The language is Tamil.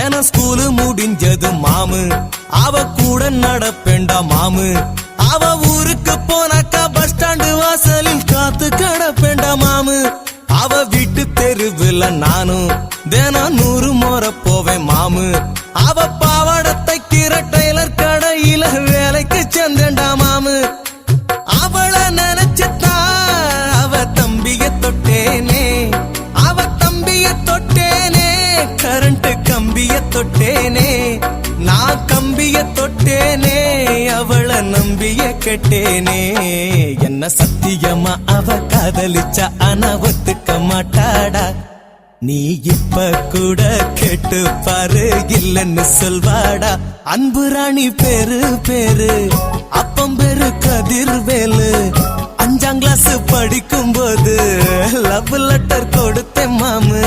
தினம் ஸ்கூலு முடிஞ்சது மாமு அவ கூட நடப்பேண்டா மாமு அவ ஊருக்கு போனாக்கா பஸ் ஸ்டாண்டு வாசலில் காத்து கடப்பேண்டா மாமு அவ வீட்டு தெருவில் நானும் தினம் 100 முறை போவேன் மாமு அவ பாவாடை தைக்கிற டெய்லர் கடையில வேலைக்கு சென்றேண்டா மாமு அவளை நினைச்சுதான் அவ தம்பிய தொட்டேனே அவ தம்பிய தொட்டேனே கரண்ட் கம்பிய தொட்டேனே நான் கம்பிய தொட்டேனே அவளை நம்பிய கெட்டேனே என்ன சத்தியமா அவ காதலிச்சா ஆனா ஒத்துக்க மாட்டாடா நீ இப்ப கூட கேட்டு பாரு இல்லன்னு சொல்வாடா அன்பு ராணி பேரு பேரு அப்பம் பேரு கதிர்வேலு 5ஆம் கிளாஸ் படிக்கும் போது லவ் லெட்டர் கொடுத்தேன் மாமு